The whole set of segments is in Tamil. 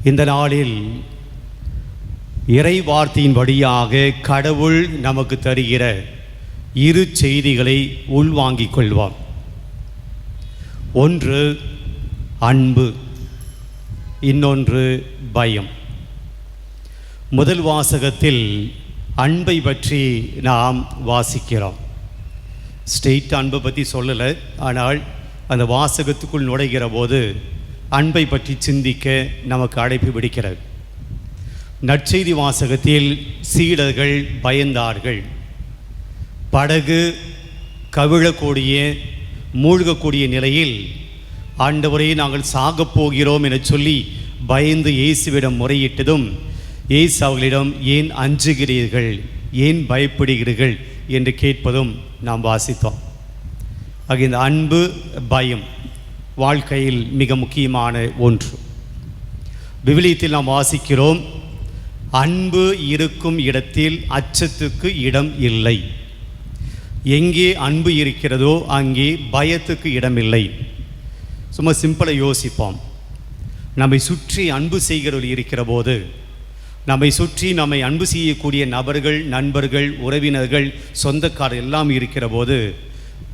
இந்த நாளில் இறை வார்த்தையின் வழியாக கடவுள் நமக்கு தருகிற இரு செய்திகளை உள்வாங்கிக் கொள்வார். ஒன்று அன்பு, இன்னொன்று பயம். முதல் வாசகத்தில் அன்பை பற்றி நாம் வாசிக்கிறோம். ஸ்ட்ரெயிட் அன்பை பற்றி சொல்லலை, ஆனால் அந்த வாசகத்துக்குள் நுழைகிற போது அன்பை பற்றி சிந்திக்க நமக்கு அழைப்பு விடுக்கிறது. நற்செய்தி வாசகத்தில் சீடர்கள் பயந்தார்கள். படகு கவிழக்கூடிய மூழ்கக்கூடிய நிலையில் ஆண்டவரே நாங்கள் சாகப் போகிறோம் என சொல்லி பயந்து இயேசுவிடம் முறையிட்டதும் இயேசு அவர்களிடம் ஏன் அஞ்சுகிறீர்கள், ஏன் பயப்படுகிறீர்கள் என்று கேட்பதும் நாம் வாசித்தோம். ஆக இந்த அன்பு பயம் வாழ்க்கையில் மிக முக்கியமான ஒன்று. விவிலியத்தில் நாம் வாசிக்கிறோம், அன்பு இருக்கும் இடத்தில் அச்சத்துக்கு இடம் இல்லை. எங்கே அன்பு இருக்கிறதோ அங்கே பயத்துக்கு இடமில்லை. சும்மா சிம்பிளாக யோசிப்போம். நம்மை சுற்றி அன்பு செய்கிறவர்கள் இருக்கிற போது, நம்மை சுற்றி நம்மை அன்பு செய்யக்கூடிய நபர்கள், நண்பர்கள், உறவினர்கள், சொந்தக்காரர் எல்லாம் இருக்கிற போது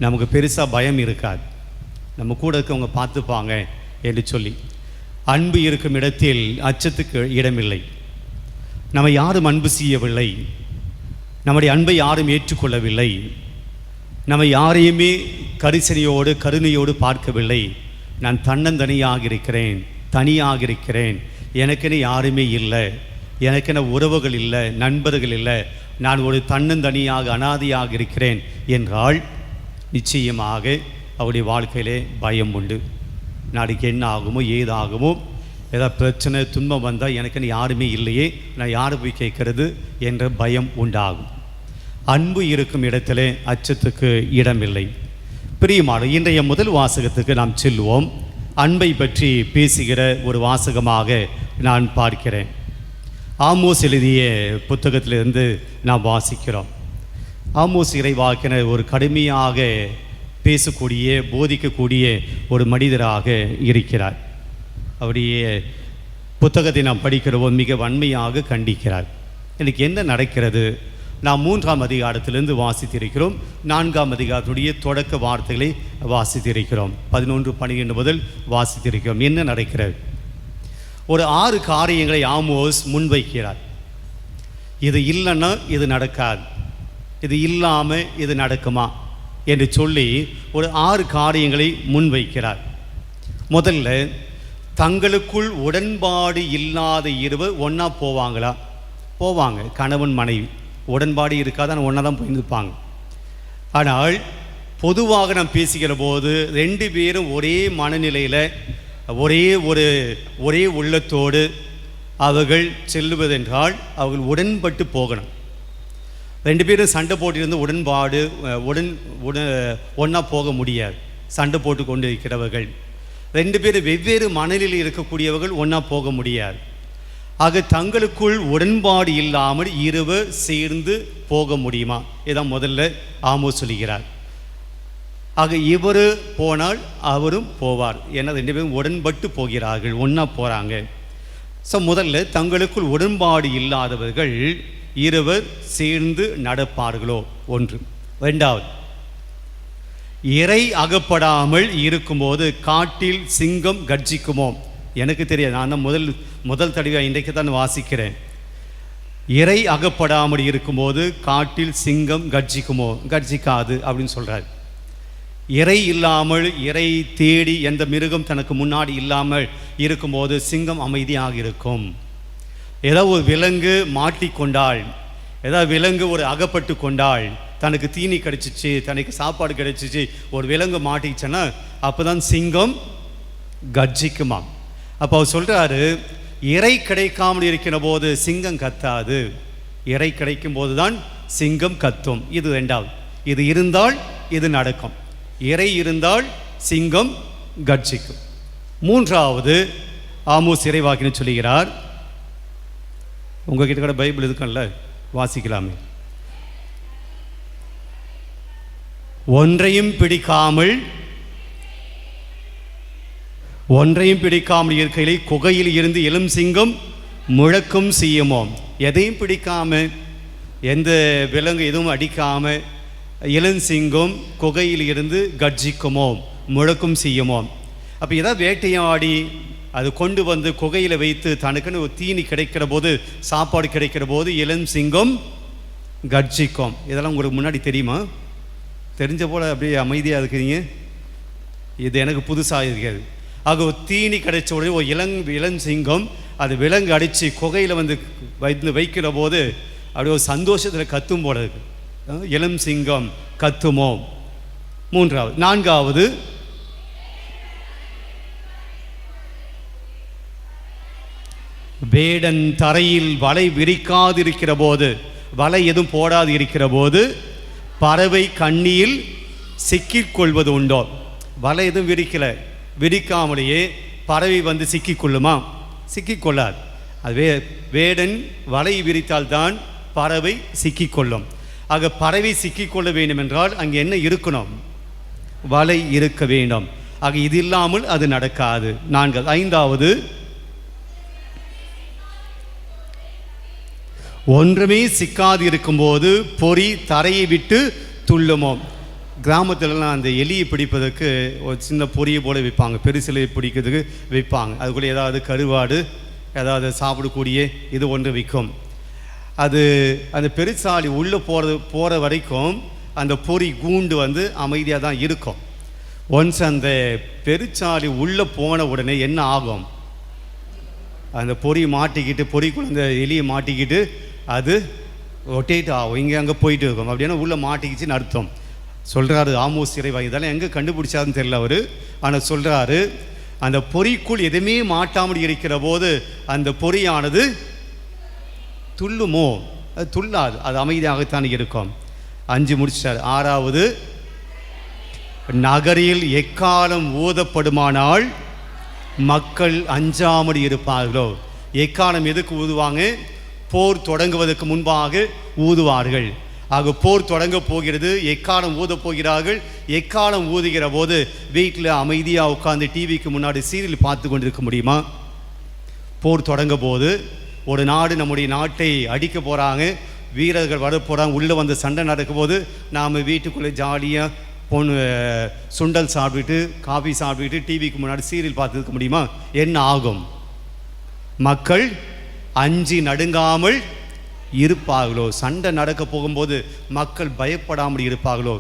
நமக்கு பெருசாக பயம் இருக்காது. நம்ம கூட இருக்கவங்க பார்த்துப்பாங்க என்று சொல்லி. அன்பு இருக்கும் இடத்தில் அச்சத்துக்கு இடமில்லை. நம்ம யாரும் அன்பு செய்யவில்லை, நம்முடைய அன்பை யாரும் ஏற்றுக்கொள்ளவில்லை, நம்ம யாரையுமே கரிசனையோடு கருணையோடு பார்க்கவில்லை. நான் தன்னந்தனியாக இருக்கிறேன், தனியாக இருக்கிறேன், எனக்கென யாருமே இல்லை, எனக்கென உறவுகள் இல்லை, நண்பர்கள் இல்லை, நான் ஒரு தன்னந்தனியாக அனாதையாக இருக்கிறேன் என்றால் நிச்சயமாக அவருடைய வாழ்க்கையிலே பயம் உண்டு. நாளைக்கு என்ன ஆகுமோ ஏதாகுமோ, ஏதாவது பிரச்சனை துன்பம் வந்தால் எனக்குன்னு யாருமே இல்லையே, நான் யாரை போய் கேட்கறது என்ற பயம் உண்டாகும். அன்பு இருக்கும் இடத்திலே அச்சத்துக்கு இடமில்லை. பிரியமான இன்றைய முதல் வாசகத்துக்கு நாம் செல்வோம். அன்பை பற்றி பேசுகிற ஒரு வாசகமாக நான் பார்க்கிறேன். ஆமோஸ் எழுதிய புத்தகத்திலிருந்து நாம் வாசிக்கிறோம். ஆமோஸ் இறைவாக்கினர் ஒரு கடுமையாக பேசக்கூடிய போதிக்கக்கூடிய ஒரு மனிதராக இருக்கிறார். அவருடைய புத்தகத்தை நாம் படிக்கிறோம், மிக வன்மையாக கண்டிக்கிறார். எனக்கு என்ன நடக்கிறது? நாம் 3ஆம் அதிகாரத்திலிருந்து வாசித்திருக்கிறோம். 4ஆம் அதிகாரத்துடைய தொடக்க வார்த்தைகளை வாசித்திருக்கிறோம். 11, 12 முதல் வாசித்திருக்கிறோம். என்ன நடக்கிறது? ஒரு 6 காரியங்களை ஆமோஸ் முன்வைக்கிறார். இது இல்லைன்னா இது நடக்காது, இது இல்லாமல் இது நடக்குமா என்று சொல்லி ஒரு 6 காரியங்களை முன்வைக்கிறார். முதல்ல, தங்களுக்குள் உடன்பாடு இல்லாத இருவர் ஒன்றா போவாங்களா? போவாங்க. கணவன் மனைவி உடன்பாடு இருக்காது, ஆனால் ஒன்றா தான் போயிருப்பாங்க. ஆனால் பொதுவாக நாம் பேசுகிற போது 2 பேரும் ஒரே மனநிலையில் ஒரே உள்ளத்தோடு அவர்கள் செல்லுவதென்றால் அவர்கள் உடன்பட்டு போகணும். 2 பேரும் சண்டை போட்டிருந்து உடன்பாடு ஒன்றா போக முடியாது. சண்டை போட்டு கொண்டு இருக்கிறவர்கள் 2 பேரும் வெவ்வேறு மனநிலையில் இருக்கக்கூடியவர்கள் ஒன்றா போக முடியாது. ஆக தங்களுக்குள் உடன்பாடு இல்லாமல் இருவர் சேர்ந்து போக முடியுமா? இதான் முதல்ல ஆமோஸ் சொல்கிறார். ஆக இவர் போனால் அவரும் போவார். ஏன்னா 2 பேரும் உடன்பட்டு போகிறார்கள், ஒன்றா போகிறாங்க. ஸோ முதல்ல, தங்களுக்குள் உடன்பாடு இல்லாதவர்கள் இருவர் சேர்ந்து நடப்பார்களோ? ஒன்று. 2வது, இறை அகப்படாமல் இருக்கும்போது காட்டில் சிங்கம் கர்ஜிக்குமோ? எனக்கு தெரியாது, நான் தான் முதல் தடவை இன்றைக்கு தான் வாசிக்கிறேன். இறை அகப்படாமல் இருக்கும்போது காட்டில் சிங்கம் கர்ஜிக்குமோ? கர்ஜிக்காது அப்படின்னு சொல்கிறார். இறை இல்லாமல், இறை தேடி எந்த மிருகம் தனக்கு முன்னாடி இல்லாமல் இருக்கும்போது சிங்கம் அமைதியாக இருக்கும். ஏதோ ஒரு விலங்கு மாட்டிக்கொண்டால், ஏதாவது விலங்கு ஒரு அகப்பட்டு கொண்டால், தனக்கு தீனி கிடைச்சிச்சு, தனக்கு சாப்பாடு கிடைச்சிச்சு, ஒரு விலங்கு மாட்டிச்சுன்னா அப்போ தான் சிங்கம் கர்ஜிக்குமா. அப்போ அவர் சொல்கிறாரு, இறை கிடைக்காமல் இருக்கிற போது சிங்கம் கத்தாது, இறை கிடைக்கும் போது தான் சிங்கம் கத்தும். இது 2வது. இது இருந்தால் இது நடக்கும். இறை இருந்தால் சிங்கம் கர்ஜிக்கும். 3வது, ஆமோஸ் இறைவாக்கினர் சொல்லுகிறார், உங்ககிட்ட கூட பைபிள் இருக்குல்ல, வாசிக்கலாமே. ஒன்றையும் பிடிக்காமல் ஒன்றையும் பிடிக்காமல் இருக்கையிலே குகையில் இருந்து எழும் சிங்கம் முழக்கம் செய்யுமோ. எதையும் பிடிக்காம, எந்த விலங்கு எதுவும் அடிக்காம இளஞ்சிங்கம் குகையில் இருந்து கர்ஜிக்குமோ, முழக்கம் செய்யுமோ. அப்போ எதாவது வேட்டையாடி அது கொண்டு வந்து குகையில் வைத்து தனக்குன்னு ஒரு தீனி கிடைக்கிற போது, சாப்பாடு கிடைக்கிற போது இளஞ்சிங்கம் கர்ஜிக்கும். இதெல்லாம் உங்களுக்கு முன்னாடி தெரியுமா? தெரிஞ்ச போல் அப்படியே அமைதியாக இருக்கிறீங்க. இது எனக்கு புதுசாக இருக்கிறது. ஆக ஒரு தீனி கிடைச்ச உடனே ஒரு இளஞ்சிங்கம் அது விலங்கு அடித்து குகையில் வந்து வைக்கிற போது அப்படியே ஒரு சந்தோஷத்தில் கத்தும் போல இருக்கு. இளம் சிங்கம் கத்துமோ. மூன்றாவது. நான்காவது, வேடன் தரையில் வலை விரிக்காதிருக்கிற போது, வலை எதுவும் போடாது இருக்கிற போது பறவை கண்ணியில் சிக்கிக்கொள்வது உண்டோ. வலை எதுவும் விரிக்காமலேயே பறவை வந்து சிக்கிக்கொள்ளுமா? சிக்கிக்கொள்ளாது. அது வேடன் வலை விரித்தால்தான் பறவை சிக்கிக்கொள்ளும். ஆக பறவை சிக்கிக்கொள்ள வேண்டும் என்றால் அங்கே என்ன இருக்கணும்? வலை இருக்க வேண்டும். ஆக இது இல்லாமல் அது நடக்காது. ஐந்தாவது, ஒன்றுமே சிக்காது இருக்கும்போது பொறி தரையை விட்டு துள்ளுமோ. கிராமத்திலலாம் அந்த எலியை பிடிப்பதற்கு ஒரு சின்ன பொரியை போல வைப்பாங்க, பெருசிலை பிடிக்கிறதுக்கு வைப்பாங்க. அதுக்குள்ளே ஏதாவது கருவாடு ஏதாவது சாப்பிடக்கூடிய இது ஒன்று விற்கும். அது அந்த பெருசாலி உள்ளே போகிற வரைக்கும் அந்த பொறி கூண்டு வந்து அமைதியாக தான் இருக்கும். ஒன்ஸ் அந்த பெருச்சாலி உள்ளே போன உடனே என்ன ஆகும்? அந்த பொறி மாட்டிக்கிட்டு, பொறிக்குள்ள அந்த எலியை மாட்டிக்கிட்டு அது ரொட்டேட் ஆகும், இங்கே அங்கே போயிட்டு இருக்கும். அப்படின்னா உள்ளே மாட்டிக்கிச்சுன்னு அர்த்தம். சொல்கிறாரு ஆமோஸ் இறைவா. இதெல்லாம் எங்கே கண்டுபிடிச்சாருன்னு தெரியல அவர். ஆனால் சொல்கிறாரு, அந்த பொறிக்குள் எதுவுமே மாட்டாமல் இருக்கிற போது அந்த பொறியானது துள்ளுமோ? அது துள்ளாது, அது அமைதியாகத்தான் இருக்கும். 5 முடிச்சிட்டார். ஆறாவது, நகரில் எக்காலம் ஊதப்படுமானால் மக்கள் அஞ்சாமல் இருப்பார்களோ. எக்காலம் எதுக்கு ஊதுவாங்க? போர் தொடங்குவதற்கு முன்பாக ஊதுவார்கள். ஆக போர் தொடங்க போகிறது, எக்காலம் ஊத போகிறார்கள். எக்காலம் ஊதுகிற போது வீட்டில் அமைதியாக உட்காந்து டிவிக்கு முன்னாடி சீரியல் பார்த்து கொண்டிருக்க முடியுமா? போர் தொடங்க போது ஒரு நாடு நம்முடைய நாட்டை அடிக்க போகிறாங்க, வீரர்கள் வர போகிறாங்க, உள்ளே வந்து சண்டை நடக்கும் போது நாம் வீட்டுக்குள்ளே ஜாலியாக சுண்டல் சாப்பிட்டுட்டு காஃபி சாப்பிட்டுட்டு டிவிக்கு முன்னாடி சீரியல் பார்த்துருக்க முடியுமா? என்ன ஆகும்? மக்கள் அஞ்சி நடுங்காமல் இருப்பார்களோ. சண்டை நடக்க போகும்போது மக்கள் பயப்படாமல் இருப்பார்களோ.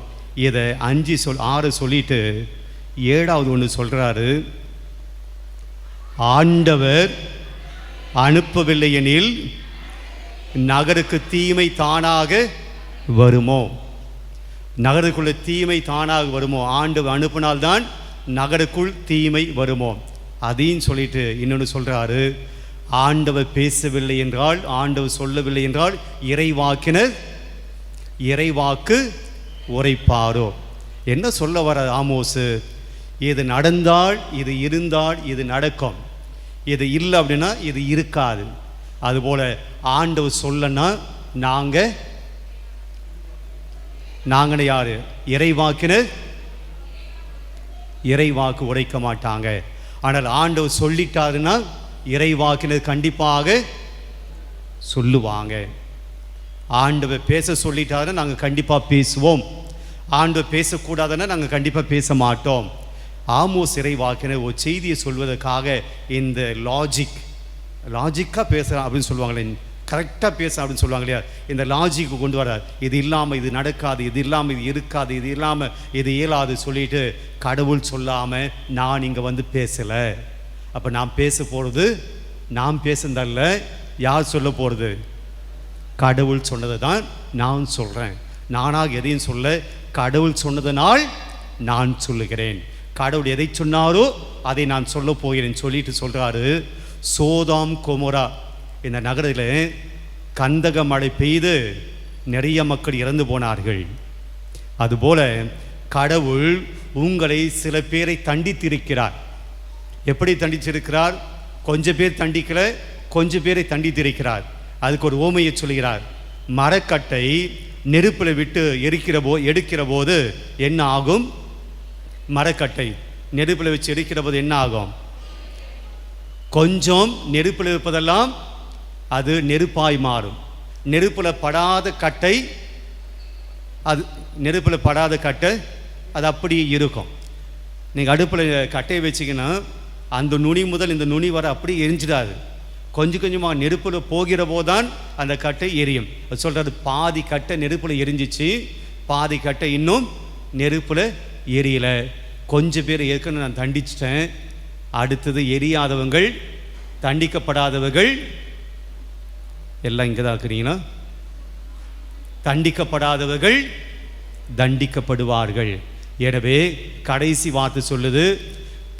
இதை 6 சொல்லிட்டு 7வது ஒன்று சொல்கிறாரு, ஆண்டவர் அனுப்பவில்லை எனில் நகருக்கு தீமை தானாக வருமோ. நகருக்குள்ள தீமை தானாக வருமோ? ஆண்டவர் அனுப்பினால்தான் நகருக்குள் தீமை வருமோ? அதையும் சொல்லிட்டு இன்னொன்று சொல்கிறாரு, ஆண்டவர் பேசவில்லை என்றால், ஆண்டவர் சொல்லவில்லை என்றால் இறைவாக்கினர் இறைவாக்கு உரைப்பாரோ. என்ன சொல்ல வர ஆமோசு? இது நடந்தால் இது இருந்தால் இது நடக்கும், இது இல்லை அப்படின்னா இது இருக்காது. அதுபோல் ஆண்டவர் சொல்லனா நாங்கள் யார்? இறைவாக்கினர் இறைவாக்கு உரைக்க மாட்டாங்க. ஆனால் ஆண்டவர் சொல்லிட்டாருன்னா இறைவாக்கினர் கண்டிப்பாக சொல்லுவாங்க. ஆண்டவர் பேச சொல்லிட்டாருன்னா நாங்கள் கண்டிப்பாக பேசுவோம். ஆண்டவர் பேசக்கூடாதுன்னா நாங்கள் கண்டிப்பாக பேச மாட்டோம். ஆமோஸ் இறைவாக்கினர் ஒரு செய்தியை சொல்வதற்காக இந்த லாஜிக்காக பேசுகிறான் அப்படின்னு சொல்லுவாங்களே, கரெக்டாக பேச அப்படின்னு சொல்லுவாங்க இல்லையா, இந்த லாஜிக்கு கொண்டு வரார். இது இல்லாமல் இது நடக்காது, இது இல்லாமல் இது இருக்காது, இது இல்லாமல் இது இயலாது சொல்லிட்டு கடவுள் சொல்லாமல் நான் இங்கே வந்து பேசலை. அப்போ நான் பேச போகிறது நான் பேசுனதல்ல, யார் சொல்ல போகிறது? கடவுள் சொன்னதை தான் நான் சொல்கிறேன். நானாக எதையும் சொல்ல, கடவுள் சொன்னதனால் நான் சொல்லுகிறேன். கடவுள் எதை சொன்னாரோ அதை நான் சொல்ல போகிறேன் சொல்லிட்டு சொல்கிறாரு, சோதாம் கொமோரா இந்த நகரத்தில் கந்தக மழை பெய்து நிறைய மக்கள் இறந்து போனார்கள். அதுபோல கடவுள் உங்களை சில பேரை தண்டித்திருக்கிறார். எப்படி தண்டிச்சிருக்கிறார்? கொஞ்சம் பேர் தண்டிக்கல, கொஞ்சம் பேரை தண்டித்திருக்கிறார். அதுக்கு ஒரு ஓமையை சொல்கிறார். மரக்கட்டை நெருப்பில் விட்டு எடுக்கிற போது என்ன ஆகும்? மரக்கட்டை நெருப்பில் வச்சு எடுக்கிற போது என்ன ஆகும்? கொஞ்சம் நெருப்பில் இருப்பதெல்லாம் அது நெருப்பாய் மாறும். நெருப்பில் படாத கட்டை அது அப்படியே இருக்கும். நீங்கள் அடுப்பில் கட்டையை வச்சிங்கன்னா அந்த நுனி முதல் இந்த நுனி வர அப்படியே எரிஞ்சிடாது. கொஞ்சம் கொஞ்சமாக நெருப்பில் போகிற போதுதான் அந்த கட்டை எரியும். சொல்கிறது பாதி கட்டை நெருப்பில் எரிஞ்சிச்சு, பாதி கட்டை இன்னும் நெருப்பில் எரியலை. கொஞ்சம் பேர் ஏற்கனவே நான் தண்டிச்சிட்டேன். அடுத்தது எரியாதவங்கள், தண்டிக்கப்படாதவர்கள் எல்லாம் இங்கே தான் இருக்கிறீங்கன்னா, தண்டிக்கப்படாதவர்கள் தண்டிக்கப்படுவார்கள். எனவே கடைசி வார்த்தை சொல்லுது,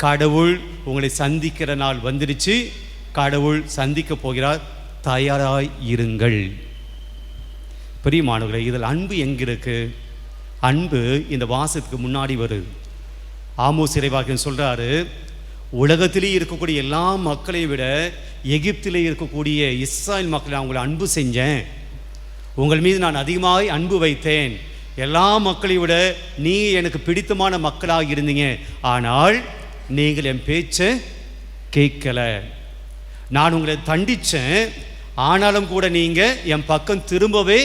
கடவுள் உங்களை சந்திக்கிற நாள் வந்துடுச்சு, கடவுள் சந்திக்க போகிறார், தயாராய் இருங்கள். பிரியமானவர்களே, இதில் அன்பு எங்கே இருக்கு? அன்பு இந்த வாசத்துக்கு முன்னாடி வருது. ஆமோஸ் இறைவாக்கியன் சொல்றாரு, உலகத்திலே இருக்கக்கூடிய எல்லா மக்களையும் விட எகிப்திலே இருக்கக்கூடிய இஸ்ராயேல் மக்களை அவங்களை அன்பு செஞ்சேன். உங்கள் மீது நான் அதிகமாக அன்பு வைத்தேன். எல்லா மக்களையும் விட நீ எனக்கு பிடித்தமான மக்களாக இருந்தீங்க. ஆனால் நீங்கள் என் பேச்சை கேட்கல. நான் உங்களை தண்டித்தேன், ஆனாலும் கூட நீங்கள் என் பக்கம் திரும்பவே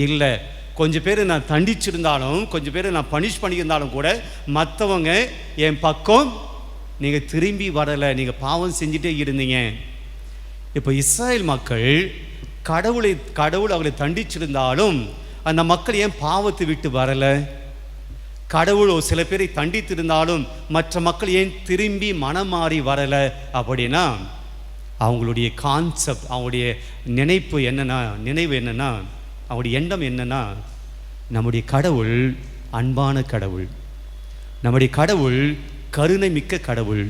இல்லை. கொஞ்சம் பேர் நான் தண்டிச்சிருந்தாலும், கொஞ்சம் பேர் நான் பனிஷ் பண்ணியிருந்தாலும் கூட மற்றவங்க என் பக்கம் நீங்கள் திரும்பி வரலை. நீங்கள் பாவம் செஞ்சுட்டே இருந்தீங்க. இப்போ இஸ்ராயேல் மக்கள் கடவுள் அவங்களை தண்டிச்சிருந்தாலும் அந்த மக்கள் ஏன் பாவத்தை விட்டு வரலை? கடவுள் சில பேரை தண்டித்திருந்தாலும் மற்ற மக்கள் ஏன் திரும்பி மனம் மாறி வரலை? அப்படின்னா அவங்களுடைய கான்செப்ட், அவங்களுடைய நினைவு என்னன்னா, அவங்களுடைய எண்ணம் என்னன்னா, நம்முடைய கடவுள் அன்பான கடவுள், நம்முடைய கடவுள் கருணை மிக்க கடவுள்,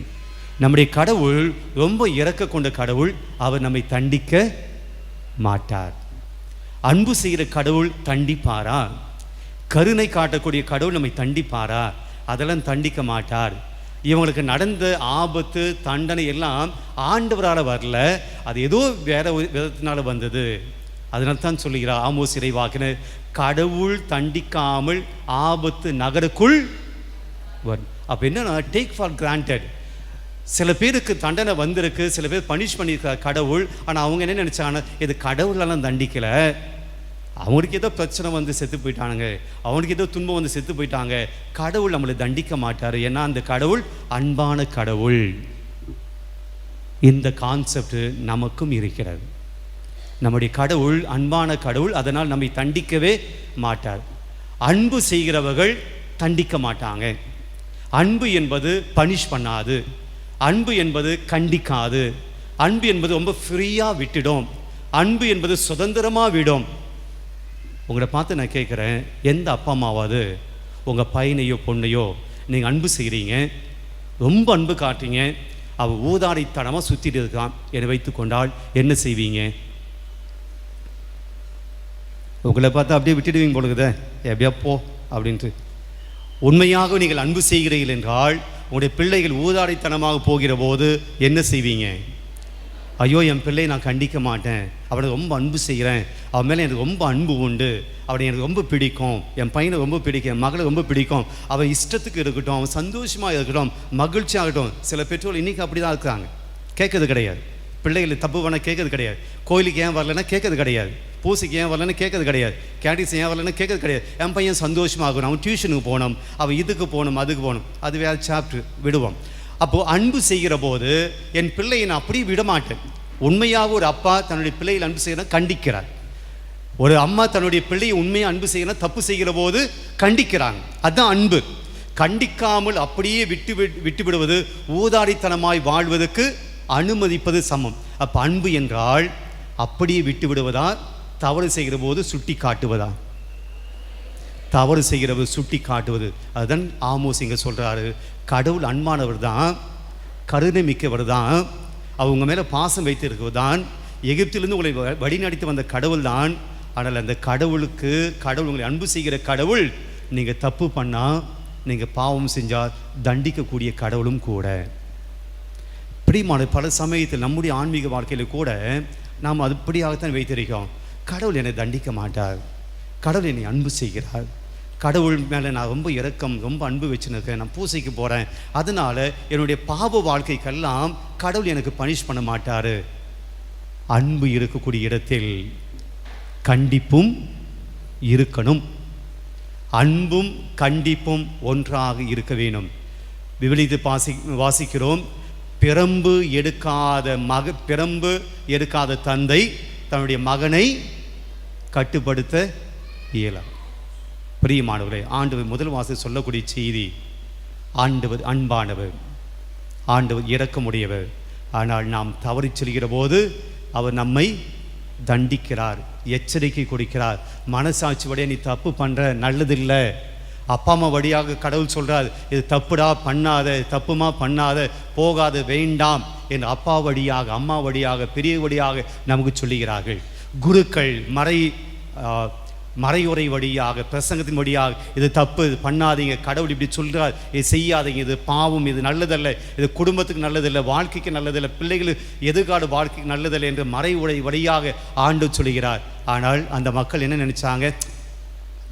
நம்முடைய கடவுள் ரொம்ப இரக்க கொண்ட கடவுள். அவர் நம்மை தண்டிக்க மாட்டார். அன்பு செய்கிற கடவுள் தண்டிப்பாரா? கருணை காட்டக்கூடிய கடவுள் நம்மை தண்டிப்பாரா? அதெல்லாம் தண்டிக்க மாட்டார். இவங்களுக்கு நடந்த ஆபத்து, தண்டனை எல்லாம் ஆண்டவரால் வரல, அது ஏதோ வேற விதத்தினால வந்தது. அதனால தான் சொல்லுகிறார் ஆமோஸ் இறைவாக்கினர், கடவுள் தண்டிக்காமல் ஆபத்து நகருக்குள் வரும். அப்போ என்னன்னா, டேக் ஃபார் கிராண்டட். சில பேருக்கு தண்டனை வந்திருக்கு, சில பேர் பனிஷ் பண்ணியிருக்க கடவுள். ஆனால் அவங்க என்ன நினச்சாங்கன்னா, இது கடவுளெல்லாம் தண்டிக்கலை, அவங்களுக்கு ஏதோ பிரச்சனை வந்து செத்து போயிட்டானுங்க, அவனுக்கு ஏதோ துன்பம் வந்து செத்து போயிட்டாங்க, கடவுள் நம்மளை தண்டிக்க மாட்டார், ஏன்னா அந்த கடவுள் அன்பான கடவுள். இந்த கான்செப்ட் நமக்கும் இருக்கிறது. நம்முடைய கடவுள் அன்பான கடவுள், அதனால் நம்மை தண்டிக்கவே மாட்டார். அன்பு செய்கிறவர்கள் தண்டிக்க மாட்டாங்க. அன்பு என்பது பனிஷ் பண்ணாது, அன்பு என்பது கண்டிக்காது, அன்பு என்பது ரொம்ப ஃப்ரீயாக விட்டுடும், அன்பு என்பது சுதந்திரமாக விடும். உங்களை பார்த்து நான் கேட்குறேன், எந்த அப்பா அம்மாவாவது உங்கள் பையனையோ பொண்ணையோ நீங்கள் அன்பு செய்கிறீங்க, ரொம்ப அன்பு காட்டுறீங்க, அவள் ஊதாரித்தனமாக சுற்றிட்டு இருக்கான் என்னை வைத்து கொண்டால் என்ன செய்வீங்க? உங்களை பார்த்தா அப்படியே விட்டுடுவீங்க பொழுதுதே, எப்படியா போ அப்படின்ட்டு. உண்மையாக நீங்கள் அன்பு செய்கிறீர்கள் என்றால், உங்களுடைய பிள்ளைகள் ஊதாரித்தனமாக போகிற போது என்ன செய்வீங்க? ஐயோ, என் பிள்ளையை நான் கண்டிக்க மாட்டேன், அவனை ரொம்ப அன்பு செய்கிறேன், அவன் மேலே எனக்கு ரொம்ப அன்பு உண்டு, அவனை எனக்கு ரொம்ப பிடிக்கும், என் பையனை ரொம்ப பிடிக்கும், என் மகளை ரொம்ப பிடிக்கும், அவன் இஷ்டத்துக்கு இருக்கட்டும், அவன் சந்தோஷமாக இருக்கட்டும், மகிழ்ச்சியாகட்டும். சில பெற்றோர்கள் இன்றைக்கி அப்படி தான் இருக்கிறாங்க. கேட்கறது கிடையாது. பிள்ளைகளை தப்பு பண்ண கேட்கறது கிடையாது. கோயிலுக்கு ஏன் வரலன்னா கேட்கறது கிடையாது. பூசைக்கு ஏன் வரலன்னு கேட்கறது கிடையாது. கேண்டீன்ஸ் ஏன் வரலன்னு கேட்கறது கிடையாது. என் பையன் சந்தோஷமாகணும், அவன் டியூஷனுக்கு போகணும், அவன் இதுக்கு போகணும், அதுக்கு போகணும், அது வேறு சாப்டர் விடுவோம். அப்போது அன்பு செய்கிற போது என் பிள்ளையை நான் அப்படியே விடமாட்டேன். உண்மையாக ஒரு அப்பா தன்னுடைய பிள்ளைகளை அன்பு செய்யணும், கண்டிக்கிறார். ஒரு அம்மா தன்னுடைய பிள்ளையை உண்மையாக அன்பு செய்யணும், தப்பு செய்கிற போது கண்டிக்கிறாங்க. அதுதான் அன்பு. கண்டிக்காமல் அப்படியே விட்டு விடுவது ஊதாரித்தனமாய் வாழ்வதற்கு அனுமதிப்பது சமம். அப்போ அன்பு என்றால் அப்படியே விட்டு விடுவதா, தவறு செய்கிற போது சுட்டி காட்டுவதா? தவறு செய்கிறவர் சுட்டி காட்டுவது. அதுதான் ஆமோஸ் இங்கே சொல்கிறாரு. கடவுள் அன்பானவர் தான், கருணை மிக்கவர் தான், அவங்க மேலே பாசம் வைத்திருக்கவர் தான், எகிப்திலிருந்து உங்களை வழிநடத்தி வந்த கடவுள் தான். ஆனால் அந்த கடவுள் உங்களை அன்பு செய்கிற கடவுள், நீங்கள் தப்பு பண்ணால், நீங்கள் பாவம் செஞ்சால் தண்டிக்கக்கூடிய கடவுளும் கூட. பிரியமான பல சமயத்தில் நம்முடைய ஆன்மீக வாழ்க்கையில் கூட நாம் அதுபடியாகத்தான் வைத்திருக்கோம். கடவுள் என்னை தண்டிக்க மாட்டார், கடவுள் என்னை அன்பு செய்கிறார், கடவுள் மேலே நான் ரொம்ப இரக்கம், ரொம்ப அன்பு வச்சுருக்கேன், நான் பூசைக்கு போகிறேன், அதனால் என்னுடைய பாவ வாழ்க்கைக்கெல்லாம் கடவுள் எனக்கு பனிஷ் பண்ண மாட்டார். அன்பு இருக்கக்கூடிய இடத்தில் கண்டிப்பும் இருக்கணும். அன்பும் கண்டிப்பும் ஒன்றாக இருக்க வேணும். விவிலியத்தை வாசிக்கிறோம், பிரம்பு எடுக்காத தந்தை தன்னுடைய மகனை கட்டுப்படுத்த இயலாது. பிரியமானவர்களே, ஆண்டவர் முதல் வாசல் சொல்லக்கூடிய செய்தி, ஆண்டவர் அன்பானவர், ஆண்டவர் இரக்கமுடையவர். ஆனால் நாம் தவறி செல்கிற போது அவர் நம்மை தண்டிக்கிறார், எச்சரிக்கை கொடுக்கிறார். மனசாட்சி வழியாக நீ தப்பு பண்ணுற, நல்லதில்லை. அப்பா அம்மா வழியாக கடவுள் சொல்கிறார், இது தப்புடா, பண்ணாத, தப்புமா பண்ணாத, போகாத, வேண்டாம் என்று அப்பா வழியாக, அம்மா வழியாக, பெரிய வழியாக நமக்கு சொல்லுகிறார்கள். குருக்கள் மறையுறை வழியாக, பிரசங்கத்தின் வழியாக, இது தப்பு, இது பண்ணாதீங்க, கடவுள் இப்படி சொல்கிறார், இது செய்யாதீங்க, இது பாவம், இது நல்லதல்ல, இது குடும்பத்துக்கு நல்லதில்லை, வாழ்க்கைக்கு நல்லதில்லை, பிள்ளைகளுக்கு எதிர்கால வாழ்க்கைக்கு நல்லதில்லை என்று மறையுறை வழியாக ஆண்டு சொல்கிறார். ஆனால் அந்த மக்கள் என்ன நினைச்சாங்க?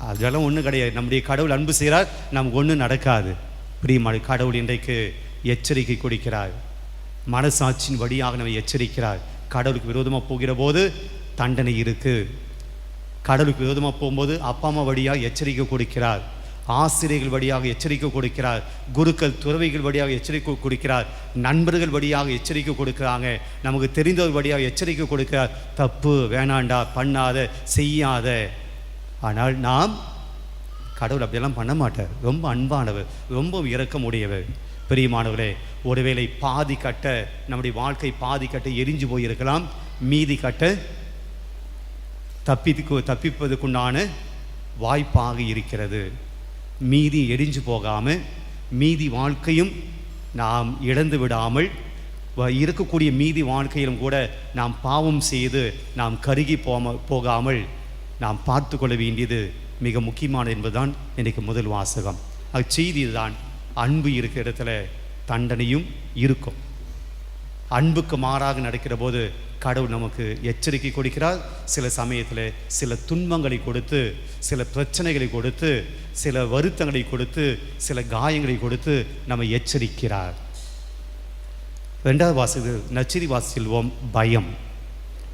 அதெல்லாம் ஒன்றும் கிடையாது, நம்முடைய கடவுள் அன்பு செய்கிறார், நமக்கு ஒன்றும் நடக்காது. பிரியமான கடவுள் இன்றைக்கு எச்சரிக்கை கொடுக்கிறார், மனசாட்சியின் வழியாக நம்மை எச்சரிக்கிறார். கடவுளுக்கு விரோதமாக போகிற போது தண்டனை இருக்குது. கடவுளுக்கு விரோதமாக போகும்போது அப்பா அம்மா வழியாக எச்சரிக்கை கொடுக்கிறார், ஆசிரியர்கள் வழியாக எச்சரிக்கை கொடுக்கிறார், குருக்கள் துறவிகள் வழியாக எச்சரிக்கை கொடுக்கிறார், நண்பர்கள் வழியாக எச்சரிக்கை கொடுக்குறாங்க, நமக்கு தெரிந்தவர் வழியாக எச்சரிக்கை கொடுக்கிறார். தப்பு, வேணாண்டா, பண்ணாத, செய்யாத. ஆனால் நாம் கடவுள் அப்படியெல்லாம் பண்ண மாட்டார். ரொம்ப அன்பானவர், ரொம்ப இரக்கமுடையவர். பிரியமானவரே, ஒருவேளை பாதி கட்ட நம்முடைய வாழ்க்கை பாதி கட்ட எரிஞ்சு போயிருக்கலாம், மீதி கட்ட தப்பிப்பதுக்குண்டான வாய்ப்பாக இருக்கிறது. மீதி எரிஞ்சு போகாமல், மீதி வாழ்க்கையும் நாம் இழந்து விடாமல், இருக்கக்கூடிய மீதி வாழ்க்கையிலும் கூட நாம் பாவம் செய்து நாம் கருகி போகாமல் நாம் பார்த்து கொள்ள வேண்டியது மிக முக்கியமானது என்பதுதான் இன்றைக்கு முதல் வாசகம். அச்செய்தி தான், அன்பு இருக்கிற இடத்துல தண்டனையும் இருக்கும். அன்புக்கு மாறாக நடக்கிற போது கடவுள் நமக்கு எச்சரிக்கை கொடுக்கிறார். சில சமயத்தில் சில துன்பங்களை கொடுத்து, சில பிரச்சனைகளை கொடுத்து, சில வருத்தங்களை கொடுத்து, சில காயங்களை கொடுத்து நம்ம எச்சரிக்கிறார். ரெண்டாவது வாசகம் நச்சரி வாசில்வோம், பயம்.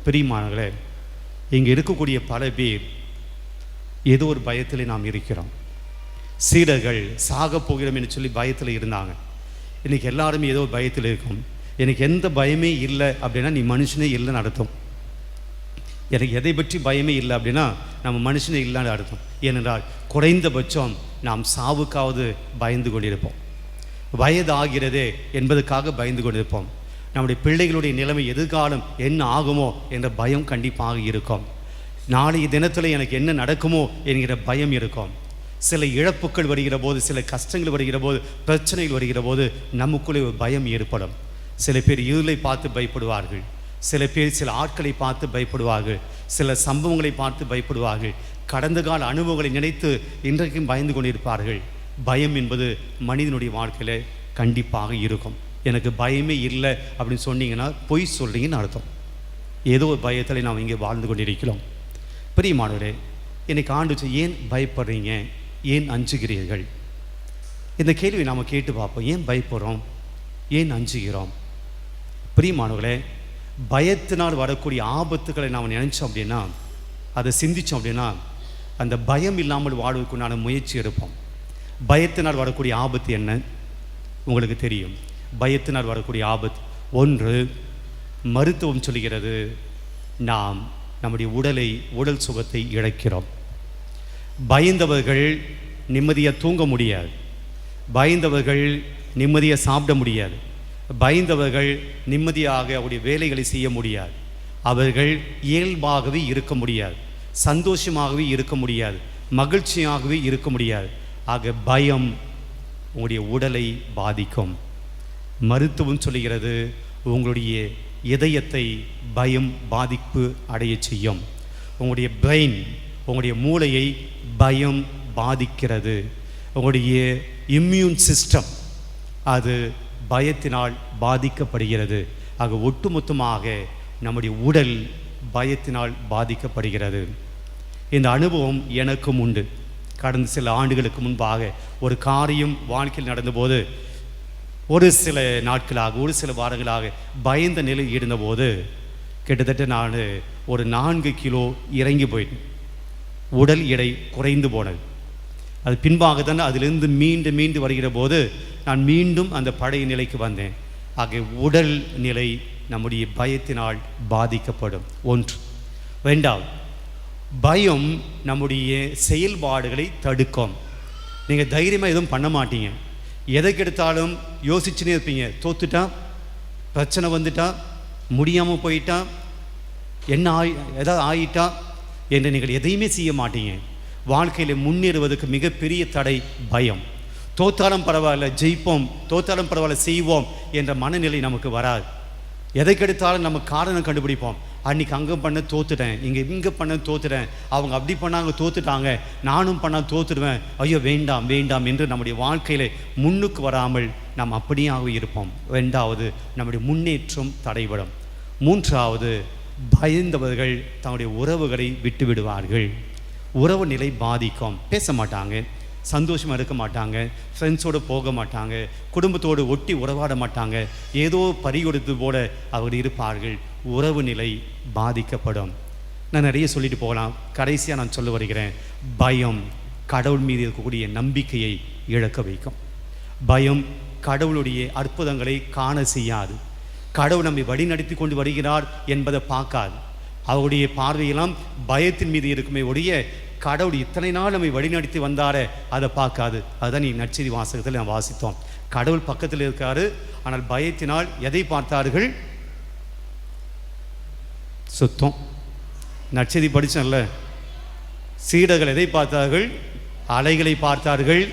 பிரியமானவர்களே, இங்கே இருக்கக்கூடிய பல பேர் ஏதோ ஒரு பயத்தில் நாம் இருக்கிறோம். சீடர்கள் சாக போகிறோம் என்று சொல்லி பயத்தில் இருந்தாங்க. இன்றைக்கி எல்லாருமே ஏதோ பயத்தில் இருக்கும். எனக்கு எந்த பயமே இல்லை அப்படின்னா நீ மனுஷனே இல்லைன்னு அர்த்தம். எனக்கு எதை பற்றி பயமே இல்லை அப்படின்னா நம்ம மனுஷனே இல்லைன்னு அர்த்தம். ஏனென்றால் குறைந்தபட்சம் நாம் சாவுக்காவது பயந்து கொண்டிருப்போம், வயதாகிறதே என்பதற்காக பயந்து கொண்டிருப்போம். நம்முடைய பிள்ளைகளுடைய நிலைமை, எதிர்காலம் என்ன ஆகுமோ என்ற பயம் கண்டிப்பாக இருக்கும். நாளைய தினத்தில் எனக்கு என்ன நடக்குமோ என்கிற பயம் இருக்கும். சில இழப்புகள் வருகிற போது, சில கஷ்டங்கள் வருகிற போது, பிரச்சனைகள் வருகிற போது நமக்குள்ளே ஒரு பயம் ஏற்படும். சில பேர் இருளை பார்த்து பயப்படுவார்கள், சில பேர் சில ஆட்களை பார்த்து பயப்படுவார்கள், சில சம்பவங்களை பார்த்து பயப்படுவார்கள், கடந்த கால அனுபவங்களை நினைத்து இன்றைக்கும் பயந்து கொண்டிருப்பார்கள். பயம் என்பது மனிதனுடைய வாழ்க்கையில் கண்டிப்பாக இருக்கும். எனக்கு பயமே இல்லை அப்படின்னு சொன்னீங்கன்னா பொய் சொல்கிறீங்கன்னு அர்த்தம். ஏதோ ஒரு பயத்தில் நாம் இங்கே வாழ்ந்து கொண்டிருக்கிறோம். பிரியமானவரே, இன்னைக்கு ஆண்டு ஏன் பயப்படுறீங்க, ஏன் அஞ்சுகிறீர்கள்? இந்த கேள்வி நாம் கேட்டு பார்ப்போம். ஏன் பயப்படுறோம், ஏன் அஞ்சுகிறோம்? பிரியமானவர்களே, பயத்தினால் வரக்கூடிய ஆபத்துக்களை நாம் நினைச்சோம் அப்படின்னா, அதை சிந்தித்தோம் அப்படின்னா, அந்த பயம் இல்லாமல் வாழ்வதற்குண்டான முயற்சி எடுப்போம். பயத்தினால் வரக்கூடிய ஆபத்து என்ன உங்களுக்கு தெரியும். பயத்தினால் வரக்கூடிய ஆபத்து ஒன்று, மருத்துவம் சொல்கிறது, நாம் நம்முடைய உடல் சுகத்தை இழக்கிறோம். பயந்தவர்கள் நிம்மதியாக தூங்க முடியாது, பயந்தவர்கள் நிம்மதியாக சாப்பிட முடியாது, பயந்தவர்கள் நிம்மதியாக அவருடைய வேலைகளை செய்ய முடியாது, அவர்கள் இயல்பாகவே இருக்க முடியாது, சந்தோஷமாகவே இருக்க முடியாது, மகிழ்ச்சியாகவே இருக்க முடியாது. ஆக பயம் உங்களுடைய உடலை பாதிக்கும். மருத்துவம் சொல்லுகிறது, உங்களுடைய இதயத்தை பயம் பாதிப்பு அடைய செய்யும். உங்களுடைய பிரெயின், உங்களுடைய மூளையை பயம் பாதிக்கிறது. உங்களுடைய இம்யூன் சிஸ்டம் அது பயத்தினால் பாதிக்கப்படுகிறது. ஆக ஒட்டுமொத்தமாக நம்முடைய உடல் பயத்தினால் பாதிக்கப்படுகிறது. இந்த அனுபவம் எனக்கும் உண்டு. கடந்த சில ஆண்டுகளுக்கு முன்பாக ஒரு காரியம் வாழ்க்கையில் நடந்தபோது ஒரு சில நாட்களாக ஒரு சில வாரங்களாக பயந்த நிலை இருந்தபோது கிட்டத்தட்ட நான் ஒரு 4 கிலோ இறங்கி போயிட்டேன். உடல் எடை குறைந்து போனது. அது பின்பாக தான் அதிலிருந்து மீண்டு வருகிற போது நான் மீண்டும் அந்த பழைய நிலைக்கு வந்தேன். ஆக உடல் நிலை நம்முடைய பயத்தினால் பாதிக்கப்படும். ஒன்று. ரெண்டாவது, பயம் நம்முடைய செயல்பாடுகளை தடுக்கும். நீங்கள் தைரியமாக எதுவும் பண்ண மாட்டீங்க. எதைக்கு எடுத்தாலும் யோசிச்சுனே இருப்பீங்க. தோத்துட்டா, பிரச்சனை வந்துட்டா, முடியாமல் போயிட்டா, என்ன ஏதாவது ஆயிட்டா என்று நீங்கள் எதையுமே செய்ய மாட்டீங்க. வாழ்க்கையில் முன்னேறுவதற்கு மிகப்பெரிய தடை பயம். தோத்தாலும் பரவாயில்ல ஜெயிப்போம், தோத்தாலும் பரவாயில்ல செய்வோம் என்ற மனநிலை நமக்கு வராது. எதைக்கெடுத்தாலும் நம்ம காரணம் கண்டுபிடிப்போம். அன்றைக்கி அங்கே பண்ண தோத்துட்டேன், இங்கே பண்ண தோத்துட்டேன், அவங்க அப்படி பண்ணாங்க தோத்துட்டாங்க, நானும் பண்ணால் தோத்துடுவேன், ஐயோ வேண்டாம் வேண்டாம் என்று நம்முடைய வாழ்க்கையில் முன்னுக்கு வராமல் நாம் அப்படியாக இருப்போம். ரெண்டாவது, நம்முடைய முன்னேற்றம் தடைபடும். மூன்றாவது, பயந்தவர்கள் தங்களுடைய உறவுகளை விட்டு விடுவார்கள். உறவு நிலை பாதிக்கும். பேச மாட்டாங்க, சந்தோஷமாக இருக்க மாட்டாங்க, ஃப்ரெண்ட்ஸோடு போக மாட்டாங்க, குடும்பத்தோடு ஒட்டி உறவாட மாட்டாங்க, ஏதோ பறிகொடுத்து போல அவர்கள் இருப்பார்கள். உறவு நிலை பாதிக்கப்படும். நான் நிறைய சொல்லிட்டு போகலாம். கடைசியாக நான் சொல்ல வருகிறேன், பயம் கடவுள் மீது இருக்கக்கூடிய நம்பிக்கையை இழக்க வைக்கும். பயம் கடவுளுடைய அற்புதங்களை காண செய்யாது. கடவுள் நம்மை வழிநடத்தி கொண்டு வருகிறார் என்பதை பார்க்காது. அவருடைய பார்வையெல்லாம் பயத்தின் மீது இருக்குமே ஒழிய கடவுள் இத்தனை நாள் நம்மை வழிநடத்தி வந்தாரே அதை பார்க்காது. அதுதான் நீ நற்செய்தி வாசகத்தில் நான் வாசித்தோம். கடவுள் பக்கத்தில் இருக்காரு, ஆனால் பயத்தினால் எதை பார்த்தார்கள்? சுத்தம். நற்செய்தி படித்தோம்ல, சீடர்கள் எதை பார்த்தார்கள்? அலைகளை பார்த்தார்கள்,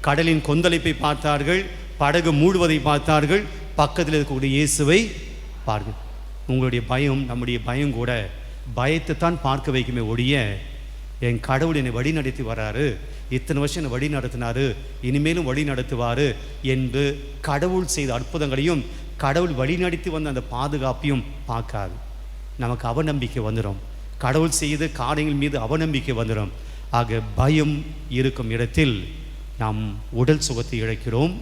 கடலின் கொந்தளிப்பை பார்த்தார்கள், படகு மூடுவதை பார்த்தார்கள், பக்கத்தில் இருக்கக்கூடிய இயேசுவை பாருங்கள். உங்களுடைய பயம், நம்முடைய பயம் கூட பயத்தை தான் பார்க்க வைக்குமே ஒழிய என் கடவுள் என்னை வழி நடத்தி வராரு, இத்தனை வருஷம் என்னை வழி நடத்தினாரு, இனிமேலும் வழி நடத்துவார் என்று கடவுள் செய்த அற்புதங்களையும் கடவுள் வழி நடத்தி வந்த அந்த பாதுகாப்பையும் பார்க்காது. நமக்கு அவநம்பிக்கை வந்துடும். கடவுள் செய்த காரியங்கள் மீது அவநம்பிக்கை வந்துடும். ஆக பயம் இருக்கும் இடத்தில் நாம் உடல் சுகத்தை இழக்கிறோம்,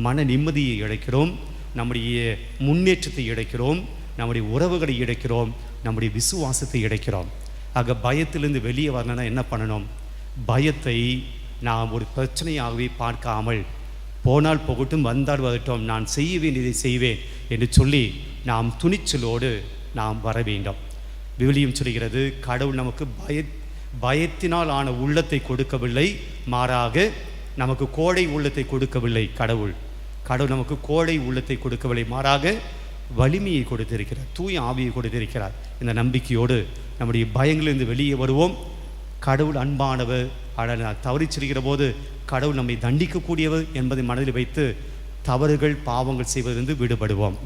மன நிம்மதியை இழக்கிறோம், நம்முடைய முன்னேற்றத்தை இழக்கிறோம், நம்முடைய உறவுகளை இழக்கிறோம், நம்முடைய விசுவாசத்தை இழக்கிறோம். ஆக பயத்திலிருந்து வெளியே வரணும்னா என்ன பண்ணணும்? பயத்தை நாம் ஒரு பிரச்சனையாகவே பார்க்காமல் போனால் போகட்டும், வந்தால் வரட்டும், நான் செய்ய வேண்டியதை செய்வேன் என்று சொல்லி நாம் துணிச்சலோடு நாம் வர வேண்டும். விவிலியம் சொல்கிறது, கடவுள் நமக்கு பயத்தினால் ஆன உள்ளத்தை கொடுக்கவில்லை, மாறாக நமக்கு கோழை உள்ளத்தை கொடுக்கவில்லை. கடவுள் நமக்கு கோழை உள்ளத்தை கொடுக்கவில்லை, மாறாக வலிமையை கொடுத்திருக்கிறார், தூய ஆவியை கொடுத்திருக்கிறார். இந்த நம்பிக்கையோடு நம்முடைய பயங்களிலிருந்து வெளியே வருவோம். கடவுள் அன்பானவர், ஆனால் தவறி செல்கிற போது கடவுள் நம்மை தண்டிக்கக்கூடியவர் என்பதை மனதில் வைத்து தவறுகள் பாவங்கள் செய்வதிலிருந்து விடுபடுவோம்.